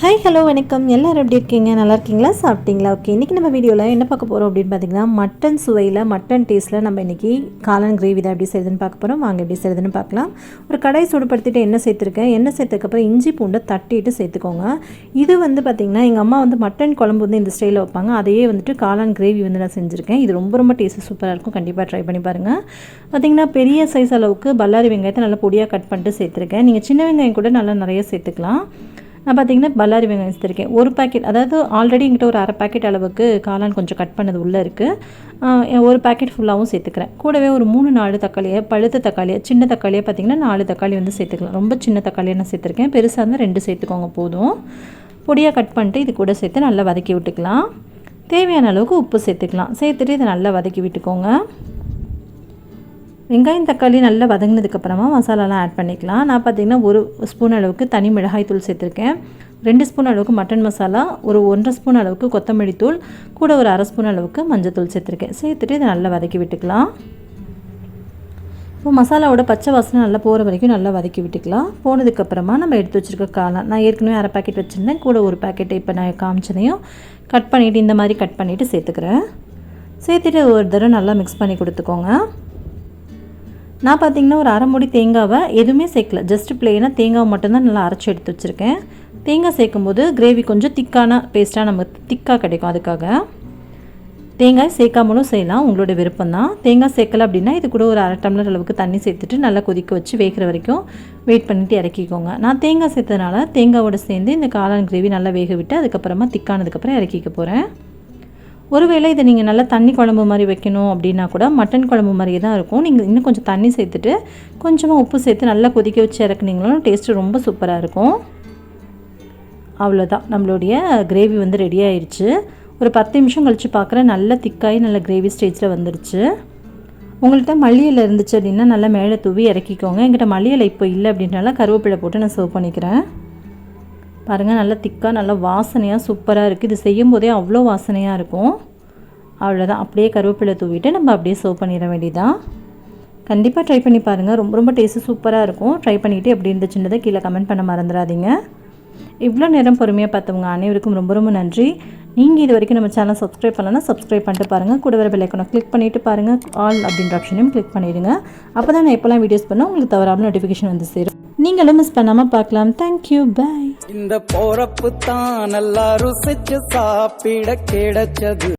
Hi hello வணக்கம். எல்லோரும் எப்படி இருக்கீங்க? நல்லா இருக்கீங்களா? சாப்பிட்டீங்களா? ஓகே, இன்றைக்கி நம்ம வீடியோவில் என்ன பார்க்க போகிறோம் அப்படின்னு பார்த்தீங்கன்னா, மட்டன் சுவையில் மட்டன் டேஸ்ட்டில் நம்ம இன்றைக்கி காளான் கிரேவி தான் எப்படி செய்யுதுன்னு பார்க்க போகிறோம். வாங்க எப்படி செய்யுதுன்னு பார்க்கலாம். ஒரு கடாய் சூடுபடுத்திட்டு எண்ணெய் சேர்த்துருக்கேன். எண்ணெய் சேர்த்ததுக்கப்புறம் இஞ்சி பூண்டை தட்டிட்டு சேர்த்துக்கோங்க. இது பார்த்திங்கன்னா எங்கள் அம்மா மட்டன் குழம்பு இந்த ஸ்டைலில் வைப்பாங்க. அதையே காளான் கிரேவி நான் செஞ்சுருக்கேன். இது ரொம்ப டேஸ்ட்டு சூப்பராக இருக்கும். கண்டிப்பாக ட்ரை பண்ணி பாருங்கள். பார்த்திங்கன்னா பெரிய சைஸ் அளவுக்கு பல்லாரி வெங்காயத்தை நல்லா பொடியாக கட் பண்ணிட்டு சேர்த்துருக்கேன். நீங்கள் சின்ன வெங்காயம் கூட நல்லா நிறைய சேர்த்துக்கலாம். நான் பார்த்திங்கன்னா பல்லாரி வெங்காயம் எடுத்துருக்கேன். ஒரு பேக்கெட், அதாவது ஆல்ரெடி என்கிட்ட ஒரு அரை பேக்கெட் அளவுக்கு காளான் கொஞ்சம் கட் பண்ணது உள்ளே இருக்குது. ஒரு பேக்கெட் ஃபுல்லாகவும் சேர்த்துக்கிறேன். கூடவே ஒரு 3-4 தக்காளியை, பழுத்த தக்காளியை, சின்ன தக்காளியை பார்த்திங்கன்னா 4 தக்காளி சேர்த்துக்கலாம். ரொம்ப சின்ன தக்காளியை நான் சேர்த்துருக்கேன். பெருசாக இருந்தால் 2 சேர்த்துக்கோங்க போதும். பொடியாக கட் பண்ணிட்டு இது கூட சேர்த்து நல்லா வதக்கி விட்டுக்கலாம். தேவையான அளவுக்கு உப்பு சேர்த்துக்கலாம். சேர்த்துட்டு இதை நல்லா வதக்கி விட்டுக்கோங்க. வெங்காயம் தக்காளி நல்லா வதங்கினதுக்கப்புறமா மசாலாலாம் ஆட் பண்ணிக்கலாம். நான் பார்த்திங்கன்னா 1 ஸ்பூன் அளவுக்கு தனி மிளகாய் தூள் சேர்த்துருக்கேன். 2 ஸ்பூன் அளவுக்கு மட்டன் மசாலா, ஒரு 1.5 ஸ்பூன் அளவுக்கு கொத்தமல்லி தூள், கூட ஒரு அரை ஸ்பூன் அளவுக்கு மஞ்சள் தூள் சேர்த்துருக்கேன். சேர்த்துட்டு இதை நல்லா வதக்கி விட்டுக்கலாம். இப்போ மசாலாவோட பச்சை வாசனை நல்லா போகிற வரைக்கும் நல்லா வதக்கி விட்டுக்கலாம். போனதுக்கப்புறமா நம்ம எடுத்து வச்சுருக்க காளான், நான் ஏற்கனவே அரை பேக்கெட் வச்சுருந்தேன். கூட ஒரு பேக்கெட்டை இப்போ நான் காமிச்சதையும் கட் பண்ணிவிட்டு இந்த மாதிரி கட் பண்ணிவிட்டு சேர்த்துக்கிறேன். சேர்த்துட்டு ஒரு தடவை நல்லா மிக்ஸ் பண்ணி கொடுத்துக்கோங்க. நான் பார்த்திங்கன்னா ஒரு அரை மூடி தேங்காவை எதுவுமே சேர்க்கல, ஜஸ்ட் பிளெயினாக தேங்காவை மட்டும்தான் நல்லா அரைச்சி எடுத்து வச்சுருக்கேன். தேங்காய் சேர்க்கும்போது கிரேவி கொஞ்சம் திக்கான பேஸ்ட்டாக நமக்கு திக்காக கிடைக்கும். அதுக்காக தேங்காய் சேர்க்காமலும் செய்யலாம், உங்களோட விருப்பம் தான். தேங்காய் சேர்க்கலை அப்படின்னா இது கூட ஒரு அரை டம்ளர் அளவுக்கு தண்ணி சேர்த்துட்டு நல்லா கொதிக்க வச்சு வேகிற வரைக்கும் வெயிட் பண்ணிவிட்டு இறக்கிக்கோங்க. நான் தேங்காய் சேர்த்ததுனால தேங்காவோட சேர்ந்து இந்த காளான் கிரேவி நல்லா வேக விட்டு அதுக்கப்புறமா திக்கானதுக்கப்புறம் இறக்கிக்க போகிறேன். ஒருவேளை இதை நீங்கள் நல்லா தண்ணி குழம்பு மாதிரி வைக்கணும் அப்படின்னா கூட மட்டன் குழம்பு மாதிரியே தான் இருக்கும். நீங்கள் இன்னும் கொஞ்சம் தண்ணி சேர்த்துட்டு கொஞ்சமாக உப்பு சேர்த்து நல்லா கொதிக்க வச்சு இறக்குனீங்களும் டேஸ்ட்டு ரொம்ப சூப்பராக இருக்கும். அவ்வளோதான், நம்மளுடைய கிரேவி ரெடி ஆயிடுச்சு. ஒரு 10 நிமிஷம் கழித்து பார்க்குறேன், நல்லா திக்காகி நல்ல கிரேவி ஸ்டேஜில் வந்துடுச்சு. உங்கள்கிட்ட மல்லி இலை இருந்துச்சு அப்படின்னா நல்லா மேலே தூவி இறக்கிக்கோங்க. என்கிட்ட மல்லி இலை இப்போ இல்லை அப்படின்றனால கருவேப்பிலை போட்டு நான் சர்வ் பண்ணிக்கிறேன். பாருங்கள், நல்லா திக்காக நல்லா வாசனையாக சூப்பராக இருக்குது. இது செய்யும் போதே அவ்வளோ வாசனையாக இருக்கும். அவ்வளோதான், அப்படியே கருவேப்பிலை தூவிட்டு நம்ம அப்படியே சர்வ் பண்ணிட வேண்டியதான். கண்டிப்பாக ட்ரை பண்ணி பாருங்கள், ரொம்ப டேஸ்ட்டு சூப்பராக இருக்கும். ட்ரை பண்ணிவிட்டு எப்படி இருந்துச்சுன்றதை கீழே கமெண்ட் பண்ண மறந்துடாதீங்க. இவ்வளோ நேரம் பொறுமையாக பார்த்தவங்க அனைவருக்கும் ரொம்ப நன்றி. நீங்கள் இது வரைக்கும் நம்ம சேனல் சப்ஸ்கிரைப் பண்ணலன்னா சப்ஸ்கிரைப் பண்ணிட்டு பாருங்கள். கூட வர பெல் ஐக்கானை கிளிக் பண்ணிவிட்டு பாருங்கள். ஆல் அப்படின்ற ஆப்ஷனையும் கிளிக் பண்ணிவிடுங்க. அப்போ தான் நான் எப்போல்லாம் வீடியோஸ் பண்ணால் உங்களுக்கு தவறாமல் நோட்டிஃபிகேஷன் சேரும். நீங்களும் மிஸ் பண்ணாமல் பார்க்கலாம். தேங்க்யூ, பாய். இந்த போறப்பு தான் நல்லா ருசிச்சு சாப்பிட கிடைச்சது.